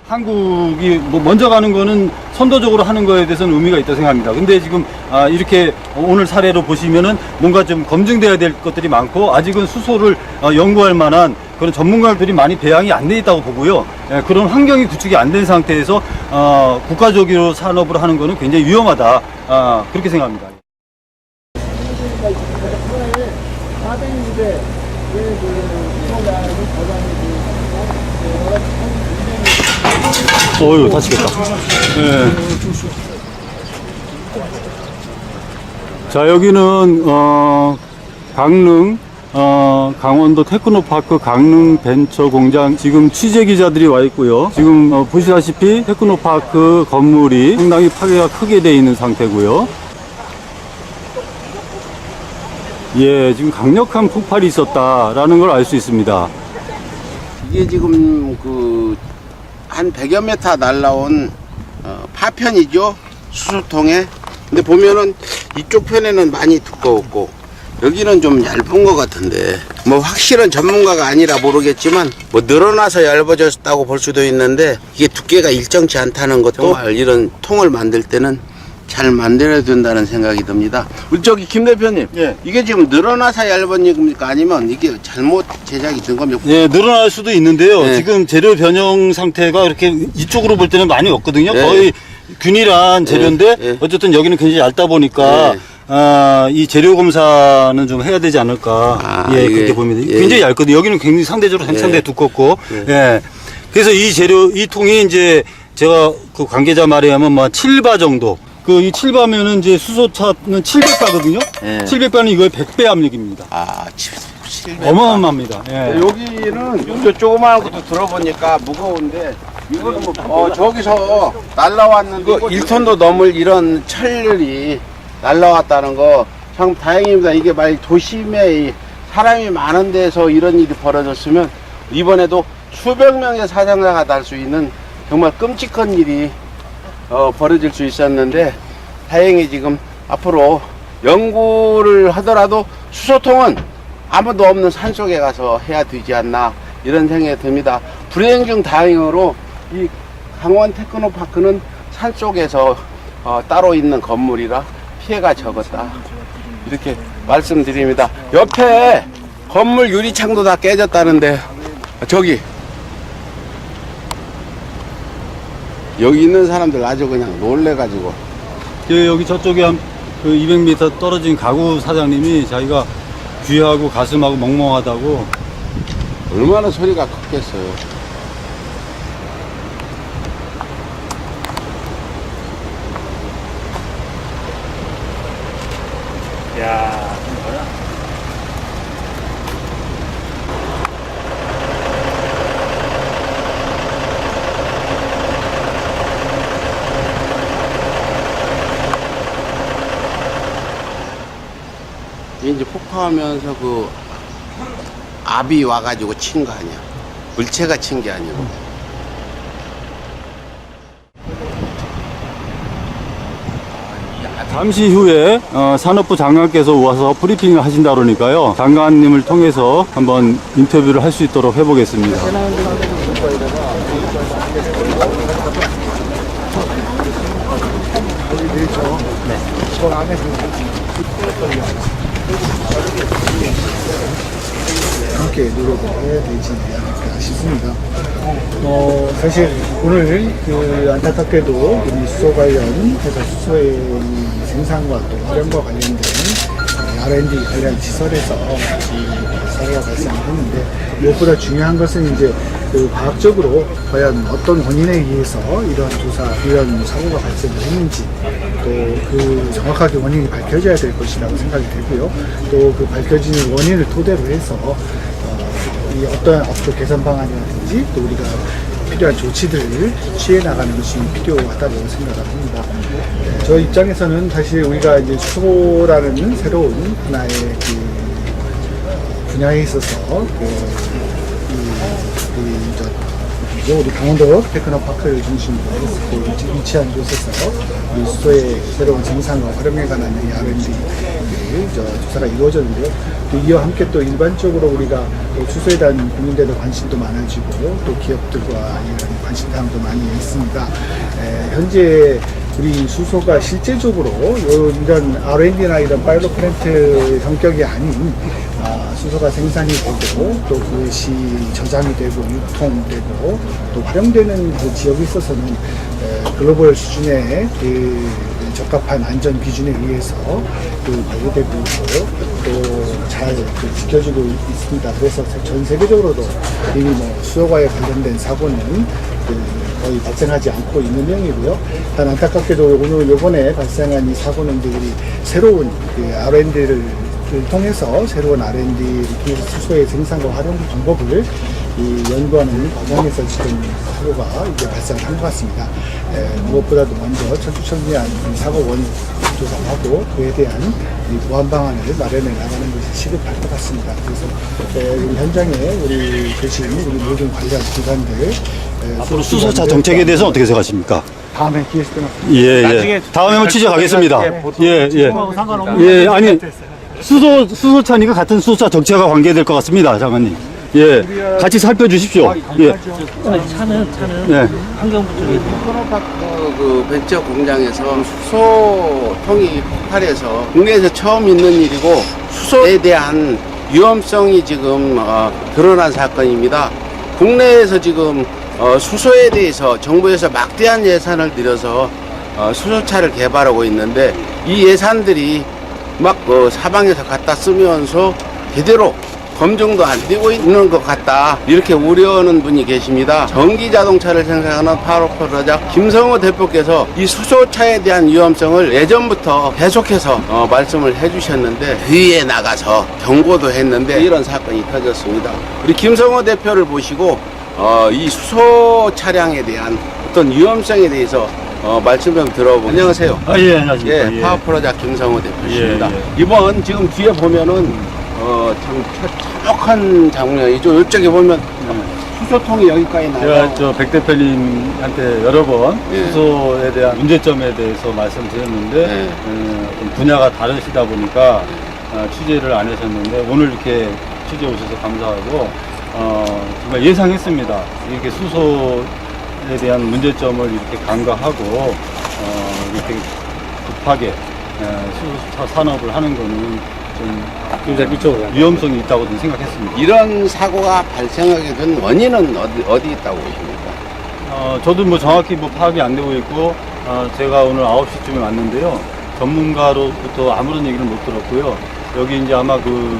한국이 뭐 먼저 가는 거는 선도적으로 하는 거에 대해서는 의미가 있다고 생각합니다. 근데 지금 이렇게 오늘 사례로 보시면은 뭔가 좀 검증돼야 될 것들이 많고 아직은 수소를 연구할 만한 그런 전문가들이 많이 배양이 안 돼 있다고 보고요. 예, 그런 환경이 구축이 안 된 상태에서 국가적으로 산업을 하는 거는 굉장히 위험하다. 그렇게 생각합니다. 어휴, 다치겠다. 네. 자, 여기는, 강릉, 강원도 테크노파크 강릉 벤처 공장 지금 취재 기자들이 와 있고요. 지금 보시다시피 테크노파크 건물이 상당히 파괴가 크게 되어 있는 상태고요. 예, 지금 강력한 폭발이 있었다라는 걸 알 수 있습니다. 이게 지금 한 100여 메타 날라온 파편이죠. 수소통에. 근데 보면은 이쪽 편에는 많이 두꺼웠고 여기는 좀 얇은 것 같은데 뭐 확실한 전문가가 아니라 모르겠지만 뭐 늘어나서 얇아졌다고 볼 수도 있는데 이게 두께가 일정치 않다는 것도 정말 이런 통을 만들 때는 잘 만들어야 된다는 생각이 듭니다. 우리 저기 김 대표님, 예. 이게 지금 늘어나서 얇은 얘기입니까? 아니면 이게 잘못 제작이 된 겁니까? 예, 늘어날 수도 있는데요. 네. 지금 재료 변형 상태가 이렇게 이쪽으로 볼 때는 많이 없거든요. 네. 거의 균일한 재료인데 네. 어쨌든 여기는 굉장히 얇다 보니까 네. 이 재료 검사는 좀 해야 되지 않을까. 예, 이게, 그렇게 봅니다. 예. 굉장히 얇거든요. 여기는 굉장히 상대적으로 상당히 두껍고. 예. 그래서 이 통이 이제 제가 그 관계자 말에 의하면 뭐 7바 정도. 이 7바면은 이제 수소차는 700바거든요. 예. 700바는 이거의 100배 압력입니다. 700. 어마어마합니다. 예. 여기는 저 조그마한 것도 들어보니까 무거운데 이거는 뭐 저기서 날라왔는데 1톤도 넘을 이런 철들이 날라왔다는 거 참 다행입니다. 이게 만약 도심에 사람이 많은 데서 이런 일이 벌어졌으면 이번에도 수백 명의 사상자가 날 수 있는 정말 끔찍한 일이 벌어질 수 있었는데 다행히 지금 앞으로 연구를 하더라도 수소통은 아무도 없는 산속에 가서 해야 되지 않나 이런 생각이 듭니다. 불행 중 다행으로 이 강원 테크노파크는 산속에서 따로 있는 건물이라 피해가 적었다 이렇게 말씀드립니다. 옆에 건물 유리창도 다 깨졌다는데 저기 여기 있는 사람들 아주 그냥 놀래가지고 여기 저쪽에 한 200m 떨어진 가구 사장님이 자기가 귀하고 가슴하고 멍멍하다고. 얼마나 소리가 컸겠어요. 야, 이제 폭파하면서 압이 와가지고 친 거 아니야. 물체가 친 게 아니고. 잠시 후에 산업부 장관께서 와서 브리핑을 하신다 그러니까요. 장관님을 통해서 한번 인터뷰를 할 수 있도록 해보겠습니다. 함께 노력을 해야 되지 않을까 싶습니다. 사실 오늘 안타깝게도 우리 수소 관련해서 수소의 생산과 또 활용과 관련된 R&D 관련 시설에서 이 사고가 발생을 했는데 무엇보다 중요한 것은 이제 과학적으로 과연 어떤 원인에 의해서 이런 사고가 발생을 했는지 또 그 정확하게 원인이 밝혀져야 될 것이라고 생각이 되고요. 또 그 밝혀지는 원인을 토대로 해서 이 어떠한 앞으로 개선 방안이라든지 또 우리가 필요한 조치들을 취해 나가는 것이 필요하다고 생각을 합니다. 저 입장에서는 사실 우리가 이제 수소라는 새로운 하나의 분야에 있어서 우리 강원도 테크노파크를 중심으로 해서 위치한 곳에서 우리 수소의 새로운 생산과 활용에 관한 R&D 조사가 이루어졌는데요. 또 이와 함께 또 일반적으로 우리가 또 수소에 대한 국민들의 관심도 많아지고 또 기업들과 이런 관심사항도 많이 있습니다. 현재 우리 수소가 실제적으로 이런 R&D나 이런 파일럿 플랜트 성격이 아닌 수소가 생산이 되고 또 그것이 저장이 되고 유통되고 또 활용되는 그 지역에 있어서는 글로벌 수준의 그 적합한 안전 기준에 의해서 그 관리되고 있고 또 잘 지켜지고 있습니다. 그래서 전 세계적으로도 이미 뭐 수소과에 관련된 사고는 거의 발생하지 않고 있는 형이고요. 단 안타깝게도 오늘 이번에 발생한 이 사고는 이제 우리 새로운 그 R&D를 통해서 새로운 R&D를 통해서 수소의 생산과 활용 방법을 연구하는 과정에서 지금 사고가 이제 발생한 것 같습니다. 무엇보다도 먼저 철두철미한 사고 원인 조사하고 그에 대한 보완 방안을 마련해 나가는 것이 시급할 것 같습니다. 그래서 우리 현장에 우리 계신 우리 모든 관련 기관들 앞으로 수소차 정책에 대해서 어떻게 생각하십니까? 다음에 기회 있을 때만 예. 다음에 한번 취재가겠습니다. 예. 아니 수소차니까 같은 수소차 정책과 관계될 것 같습니다, 장관님. 예, 같이 살펴주십시오. 예. 차는 네. 환경부 쪽에 테크노파크 그 벤처 공장에서 수소통이 폭발해서 국내에서 처음 있는 일이고 수소에 대한 위험성이 지금 드러난 사건입니다. 국내에서 지금 수소에 대해서 정부에서 막대한 예산을 들여서 수소차를 개발하고 있는데 이 예산들이 막 사방에서 갖다 쓰면서 제대로 검증도 안 되고 있는 것 같다, 이렇게 우려하는 분이 계십니다. 전기 자동차를 생산하는 파워프로자 김성호 대표께서 이 수소차에 대한 위험성을 예전부터 계속해서 말씀을 해주셨는데 위에 나가서 경고도 했는데 이런 사건이 터졌습니다. 우리 김성호 대표를 보시고 이 수소 차량에 대한 어떤 위험성에 대해서 말씀 좀 들어보고. 안녕하세요. 예, 안녕하십니까. 예, 파워프로자 김성호 대표십니다. 예. 이번 지금 뒤에 보면은 참 참혹한 장면이죠. 이쪽에 보면 수소통이 여기까지 나와. 제가 백 대표님한테 여러 번 예. 수소에 대한 문제점에 대해서 말씀드렸는데 예. 좀 분야가 다르시다 보니까 취재를 안 하셨는데 오늘 이렇게 취재 오셔서 감사하고 정말 예상했습니다. 이렇게 수소에 대한 문제점을 이렇게 간과하고 이렇게 급하게 수소 산업을 하는 거는 좀 위험성이 있다고 생각했습니다. 이런 사고가 발생하게 된 원인은 어디 있다고 보십니까? 저도 뭐 정확히 파악이 안 되고 있고, 제가 오늘 9시쯤에 왔는데요. 전문가로부터 아무런 얘기를 못 들었고요. 여기 이제 아마 그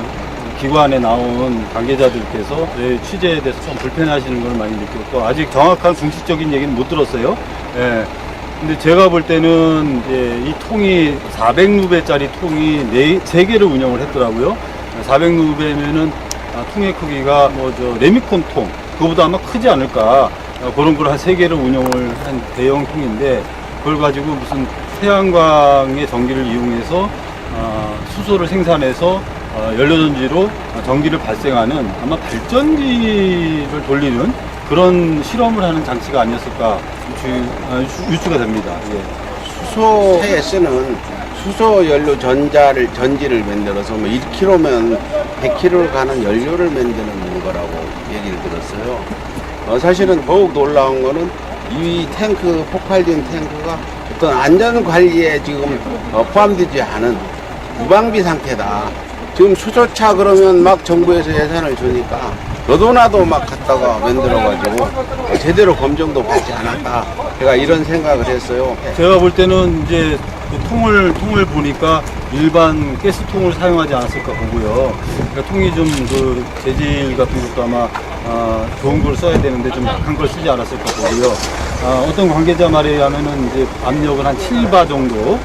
기관에 나온 관계자들께서 제 취재에 대해서 좀 불편하시는 걸 많이 느꼈고, 아직 정확한 공식적인 얘기는 못 들었어요. 예. 근데 제가 볼 때는 이 통이 400루베짜리 통이 3개를 운영을 했더라고요. 400루베면은 통의 크기가 레미콘 통, 그거보다 아마 크지 않을까. 그런 걸 한 3개를 운영을 한 대형 통인데, 그걸 가지고 무슨 태양광의 전기를 이용해서 수소를 생산해서 연료전지로 전기를 발생하는 아마 발전기를 돌리는 그런 실험을 하는 장치가 아니었을까 유추가 됩니다. 예. 수소에 쓰는 수소 연료 전지를 만들어서 1kg면 100kg를 가는 연료를 만드는 거라고 얘기를 들었어요. 사실은 더욱 놀라운 거는 이 탱크, 폭발된 탱크가 어떤 안전 관리에 지금 포함되지 않은 무방비 상태다. 지금 수소차 그러면 막 정부에서 예산을 주니까 너도나도 막 갖다가 만들어가지고 제대로 검증도 받지 않았다. 제가 이런 생각을 했어요. 제가 볼 때는 이제 그 통을 보니까 일반 가스통을 사용하지 않았을까 보고요. 그러니까 통이 좀 그 재질 같은 것도 아마 좋은 걸 써야 되는데 좀 약한 걸 쓰지 않았을까 보고요. 어떤 관계자 말에 의하면은 이제 압력은 한 7바 정도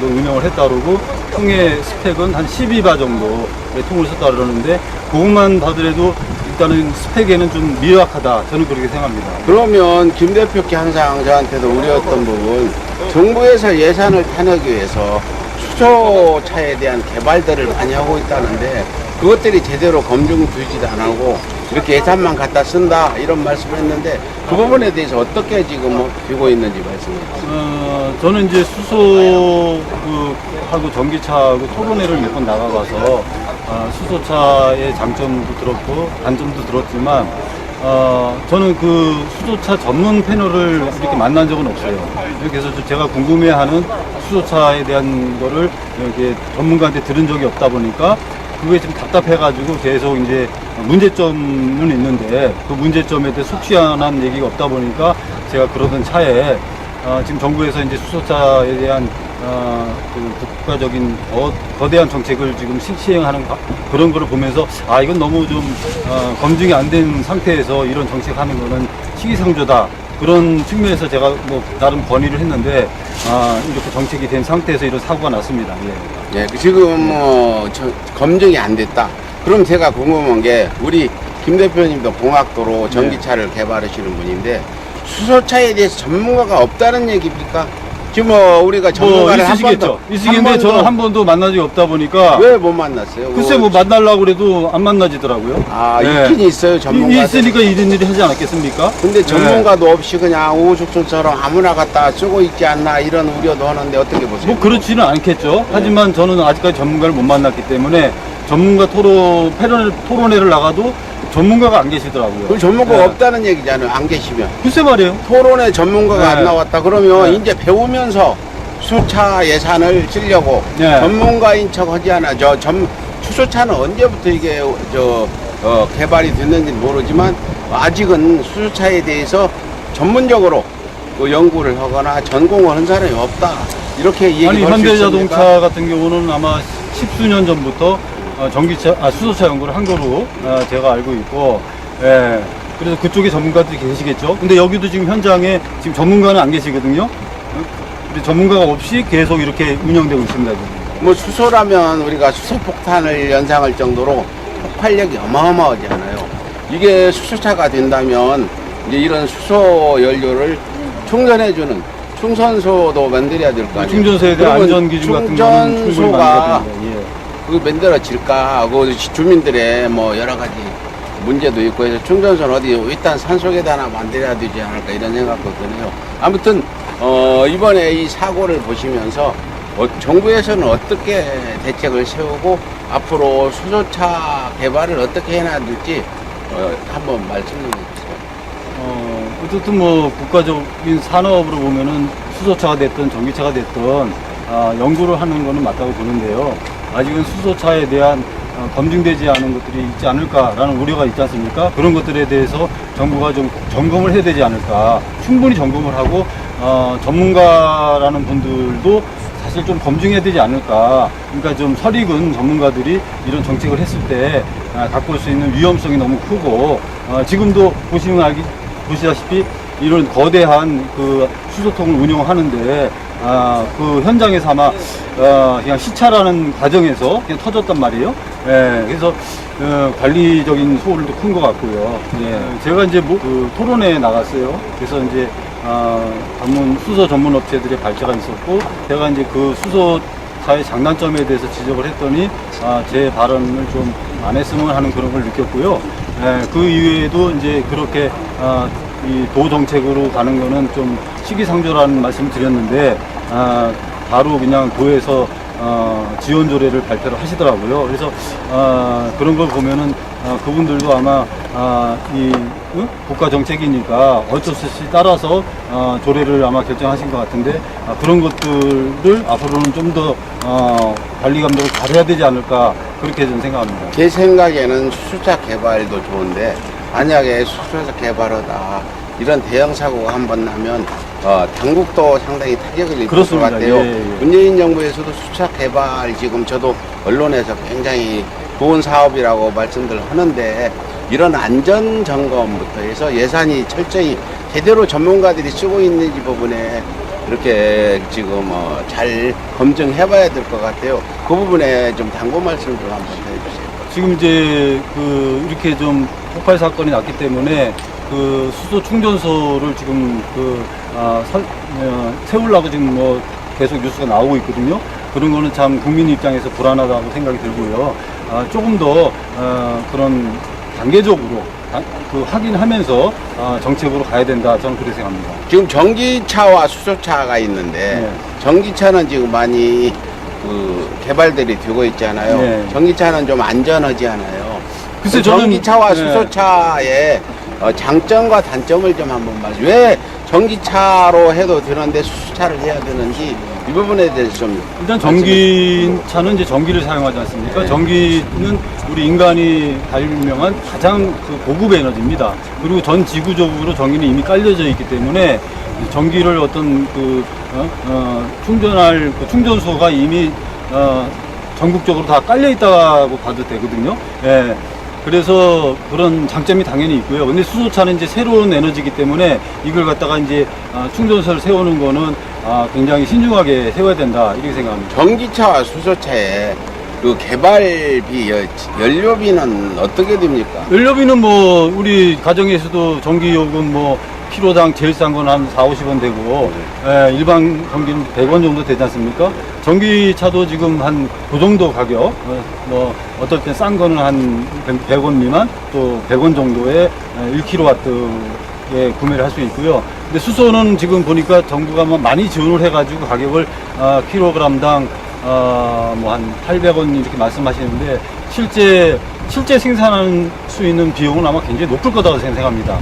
운영을 했다 그러고, 통의 스펙은 한 12바 정도의 통을 썼다 그러는데, 그것만 봐더라도 일단은 스펙에는 좀 미약하다, 저는 그렇게 생각합니다. 그러면 김 대표께 항상 저한테도 우려했던 부분, 정부에서 예산을 타내기 위해서 수소차에 대한 개발들을 많이 하고 있다는데 그것들이 제대로 검증되지도 안 하고 이렇게 예산만 갖다 쓴다 이런 말씀을 했는데 그 부분에 대해서 어떻게 지금 되고 있는지 말씀해 주세요. 저는 이제 수소하고 전기차하고 토론회를 몇 번 나가봐서 수소차의 장점도 들었고 단점도 들었지만 저는 그 수소차 전문 패널을 이렇게 만난 적은 없어요. 그래서 제가 궁금해하는 수소차에 대한 거를 이렇게 전문가한테 들은 적이 없다 보니까 그게 좀 답답해가지고 계속 이제 문제점은 있는데 그 문제점에 대해 속 시원한 얘기가 없다 보니까 제가 그러던 차에 지금 정부에서 이제 수소차에 대한 그 국가적인 거대한 정책을 지금 시행하는 그런 거를 보면서 이건 너무 좀 검증이 안 된 상태에서 이런 정책하는 거는 시기상조다. 그런 측면에서 제가 뭐 나름 건의를 했는데 이렇게 정책이 된 상태에서 이런 사고가 났습니다. 예. 예, 지금 검증이 안 됐다. 그럼 제가 궁금한 게 우리 김 대표님도 공학도로 전기차를 개발하시는 분인데 수소차에 대해서 전문가가 없다는 얘기입니까? 지금 우리가 전문가를 있으시겠죠. 있으시겠는데 저는 한 번도 만난 적이 없다 보니까 왜 못 만났어요? 글쎄 뭐 만나려고 그래도 안 만나지더라고요. 있긴 있어요 전문가. 있으니까 이런 일이 하지 않았겠습니까? 근데 전문가도 없이 그냥 오죽순처럼 아무나 갖다 쓰고 있지 않나 이런 우려도 하는데 어떻게 보세요? 뭐 그렇지는 않겠죠. 하지만 저는 아직까지 전문가를 못 만났기 때문에 전문가 토론회를 나가도 전문가가 안 계시더라고요. 그 전문가가 네. 없다는 얘기잖아요. 안 계시면. 글쎄 말이에요. 토론에 전문가가 네. 안 나왔다 그러면 네. 이제 배우면서 수차 예산을 쓰려고 네. 전문가인 척 하지 않아. 수소차는 언제부터 이게 개발이 됐는지 모르지만 아직은 수소차에 대해서 전문적으로 그 연구를 하거나 전공을 한 사람이 없다. 이렇게 얘기할 수 있습니까? 현대자동차 같은 경우는 아마 10수년 전부터 수소차 연구를 한 거로 제가 알고 있고, 예. 그래서 그쪽에 전문가들이 계시겠죠. 근데 여기도 지금 현장에 지금 전문가는 안 계시거든요. 근데 전문가가 없이 계속 이렇게 운영되고 있습니다. 지금. 뭐 수소라면 우리가 수소폭탄을 연상할 정도로 폭발력이 어마어마하잖아요. 이게 수소차가 된다면 이제 이런 수소 연료를 충전해주는 충전소도 만들어야 될 거 아니에요. 충전소에 대한 안전 기준 같은 거는 충분히 충전소가 만들어야 됩니다. 예. 그 만들어질까 하고 주민들의 뭐 여러 가지 문제도 있고 해서 충전소는 어디 일단 산속에다 하나 만들어야 되지 않을까 이런 생각도 드네요. 아무튼 이번에 이 사고를 보시면서 정부에서는 어떻게 대책을 세우고 앞으로 수소차 개발을 어떻게 해놔둘지 한번 말씀해 주세요. 어쨌든 뭐 국가적인 산업으로 보면은 수소차가 됐든 전기차가 됐든 연구를 하는 거는 맞다고 보는데요. 아직은 수소차에 대한 검증되지 않은 것들이 있지 않을까라는 우려가 있지 않습니까? 그런 것들에 대해서 정부가 좀 점검을 해야 되지 않을까. 충분히 점검을 하고 전문가라는 분들도 사실 좀 검증해야 되지 않을까. 그러니까 좀 설익은 전문가들이 이런 정책을 했을 때 갖고 올 수 있는 위험성이 너무 크고 지금도 보시다시피 이런 거대한 그 수소통을 운영하는데 그 현장에서 아마 그냥 시찰하는 과정에서 그냥 터졌단 말이에요. 예, 그래서 관리적인 소홀도 큰 것 같고요. 예, 제가 이제 그 토론회에 나갔어요. 그래서 이제 수소 전문 업체들의 발제가 있었고, 제가 이제 그 수소차의 장단점에 대해서 지적을 했더니 제 발언을 좀 안 했으면 하는 그런 걸 느꼈고요. 예, 그 이외에도 이제 그렇게 이 도 정책으로 가는 거는 좀 시기상조라는 말씀을 드렸는데 바로 그냥 도에서 지원 조례를 발표를 하시더라고요. 그래서 그런 걸 보면은 그분들도 아마 국가 정책이니까 어쩔 수 없이 따라서 조례를 아마 결정하신 것 같은데 그런 것들을 앞으로는 좀 더 관리 감독을 잘해야 되지 않을까 그렇게 저는 생각합니다. 제 생각에는 수소차 개발도 좋은데 만약에 수소차 개발하다 이런 대형 사고가 한번 나면 당국도 상당히 타격을 입을 것 그렇습니다. 같아요. 예, 예. 문재인 정부에서도 수소차 개발 지금 저도 언론에서 굉장히 좋은 사업이라고 말씀들 하는데 이런 안전 점검부터 해서 예산이 철저히 제대로 전문가들이 쓰고 있는지 부분에 이렇게 지금 잘 검증해봐야 될 것 같아요. 그 부분에 좀 당부 말씀 좀 한번 해주세요. 지금 이제 이렇게 좀 폭발 사건이 났기 때문에 그 수소 충전소를 지금 세우려고 지금 뭐 계속 뉴스가 나오고 있거든요. 그런 거는 참 국민 입장에서 불안하다고 생각이 들고요. 조금 더 그런 단계적으로 확인하면서 정책으로 가야 된다. 저는 그렇게 생각합니다. 지금 전기차와 수소차가 있는데 네. 전기차는 지금 많이 개발들이 되고 있잖아요. 네. 전기차는 좀 안전하지 않아요. 글쎄, 저는- 전기차와 네. 수소차의 장점과 단점을 좀 한번 말씀. 왜 전기차로 해도 되는데 수소차를 해야 되는지 이 부분에 대해서 좀 일단 전기차는 이제 전기를 사용하지 않습니까? 네. 전기는 우리 인간이 발명한 가장 고급 에너지입니다. 그리고 전 지구적으로 전기는 이미 깔려져 있기 때문에 전기를 어떤 충전할 충전소가 이미 전국적으로 다 깔려 있다고 봐도 되거든요. 예. 그래서 그런 장점이 당연히 있고요. 근데 수소차는 이제 새로운 에너지이기 때문에 이걸 갖다가 이제 충전소를 세우는 거는 굉장히 신중하게 세워야 된다 이렇게 생각합니다. 전기차와 수소차의 그 개발비, 연료비는 어떻게 됩니까? 연료비는 뭐 우리 가정에서도 전기요금 뭐 키로당 제일 싼 건 한 4, 50원 되고 일반 전기는 100원 정도 되지 않습니까? 전기차도 지금 한 그 정도 가격, 뭐 어떨 땐 싼 거는 한 100원 미만, 또 100원 정도의 1kW에 구매를 할 수 있고요. 근데 수소는 지금 보니까 정부가 뭐 많이 지원을 해가지고 가격을 킬로그램당 뭐 한 800원 이렇게 말씀하시는데 실제 생산할 수 있는 비용은 아마 굉장히 높을 거라고 생각합니다.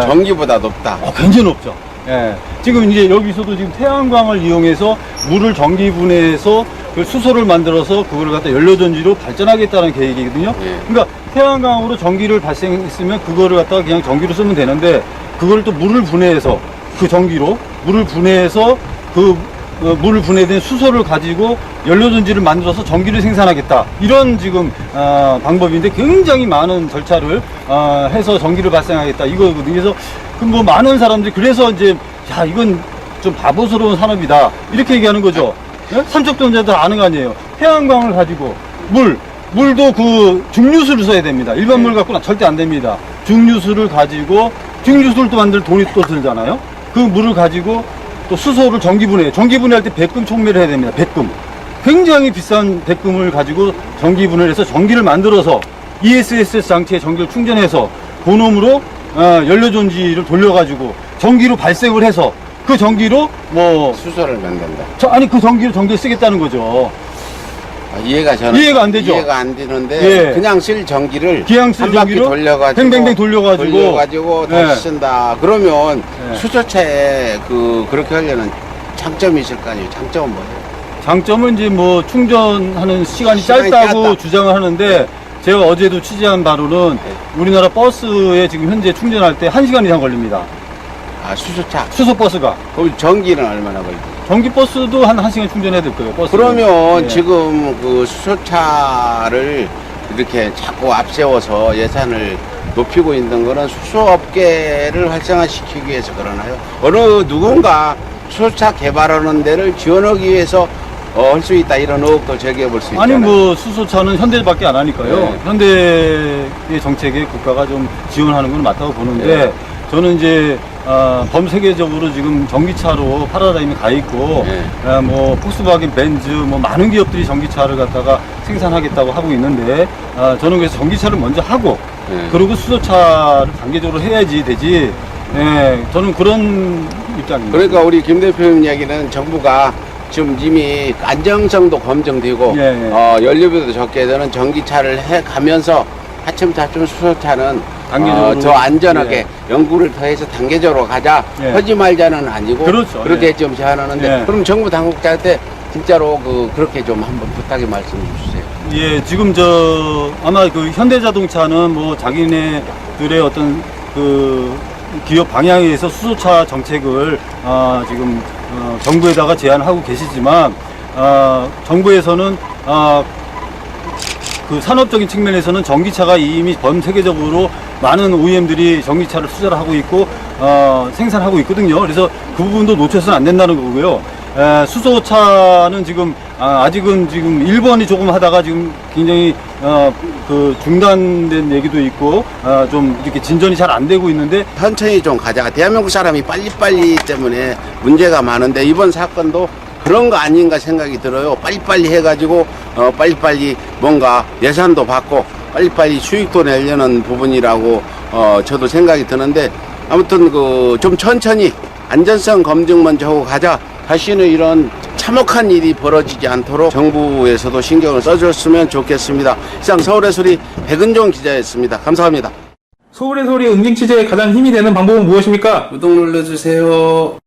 전기보다 높다. 굉장히 높죠. 예. 지금 이제 여기서도 지금 태양광을 이용해서 물을 전기분해해서 그 수소를 만들어서 그걸 갖다 연료전지로 발전하겠다는 계획이거든요. 예. 그러니까 태양광으로 전기를 발생했으면 그거를 갖다가 그냥 전기로 쓰면 되는데 그걸 또 물을 분해해서 그 전기로 물을 분해해서 물을 분해된 수소를 가지고 연료전지를 만들어서 전기를 생산하겠다. 이런 지금 방법인데 굉장히 많은 절차를 해서 전기를 발생하겠다. 이거거든요. 그래서 뭐 많은 사람들이 그래서 이제 이건 좀 바보스러운 산업이다. 이렇게 얘기하는 거죠. 예? 삼척동자들 아는 거 아니에요. 태양광을 가지고 물도 그 중류수를 써야 됩니다. 일반 물 갖고는 절대 안 됩니다. 중류수를 가지고 중류수를 또 만들 돈이 또 들잖아요. 그 물을 가지고 또 수소를 전기분해할 때 백금 촉매를 해야 됩니다. 백금. 굉장히 비싼 백금을 가지고 전기분해를 해서 전기를 만들어서 ESS 장치에 전기를 충전해서 그놈으로 연료전지를 돌려가지고 전기로 발생을 해서 그 전기로 수소를 만든다. 그 전기로 전기를 쓰겠다는 거죠. 이해가 안 되죠? 이해가 안 되는데 예. 그냥 쓸 전기를 그냥 쓸 한 바퀴 전기로 돌려가지고 뱅뱅뱅 돌려가지고 다시 예. 쓴다. 그러면 예. 수소차에 그렇게 하려는 장점이 있을 거 아니에요. 장점은 뭐예요? 장점은 이제 뭐 충전하는 시간이 시간이 짧다고 짧다. 주장을 하는데 제가 어제도 취재한 바로는 우리나라 버스에 지금 현재 충전할 때 1시간 이상 걸립니다. 수소차. 수소버스가. 그럼 전기는 얼마나 걸리죠? 전기버스도 한 1시간 충전해야 될 거예요. 버스는. 그러면 예. 지금 그 수소차를 이렇게 자꾸 앞세워서 예산을 높이고 있는 거는 수소업계를 활성화시키기 위해서 그러나요? 누군가 수소차 개발하는 데를 지원하기 위해서 할 수 있다 이런 의혹도 제기해 볼 수 있잖아요. 아니 뭐 수소차는 현대밖에 안 하니까요. 네. 현대의 정책에 국가가 좀 지원하는 건 맞다고 보는데 네. 저는 이제 범세계적으로 지금 전기차로 파라다임이 가 있고 네. 뭐 폭스바겐, 벤츠 뭐 많은 기업들이 전기차를 갖다가 생산하겠다고 하고 있는데 저는 그래서 전기차를 먼저 하고 네. 그리고 수소차를 단계적으로 해야지 되지. 저는 그런 입장입니다. 그러니까 우리 김 대표님 얘기는 정부가 지금 이미 안정성도 검증되고 예, 예. 연료비도 적게 되는 전기차를 해 가면서 차츰차츰 수소차는 단계적으로. 더 안전하게 예. 연구를 더해서 단계적으로 가자. 예. 하지 말자는 아니고 그렇죠. 그렇게 예. 좀 제안하는데 예. 그럼 정부 당국자한테 진짜로 그렇게 좀 한번 부탁의 말씀 주세요. 예, 지금 아마 그 현대자동차는 뭐 자기네들의 어떤 기업 방향에 의해서 수소차 정책을 지금 정부에다가 제안하고 계시지만 정부에서는 그 산업적인 측면에서는 전기차가 이미 전 세계적으로 많은 OEM들이 전기차를 투자를 하고 있고 생산하고 있거든요. 그래서 그 부분도 놓쳐서는 안 된다는 거고요. 수소차는 지금 아직은 지금 일본이 조금 하다가 지금 굉장히 중단된 얘기도 있고 좀 이렇게 진전이 잘 안 되고 있는데 천천히 좀 가자. 대한민국 사람이 빨리빨리 때문에 문제가 많은데 이번 사건도 그런 거 아닌가 생각이 들어요. 빨리빨리 해가지고 빨리빨리 뭔가 예산도 받고 빨리빨리 수익도 내려는 부분이라고 저도 생각이 드는데, 아무튼 그 좀 천천히 안전성 검증 먼저 하고 가자. 다시는 이런 참혹한 일이 벌어지지 않도록 정부에서도 신경을 써줬으면 좋겠습니다. 이상 서울의 소리 백은종 기자였습니다. 감사합니다. 서울의 소리 응징 취재의 가장 힘이 되는 방법은 무엇입니까? 구독 눌러주세요.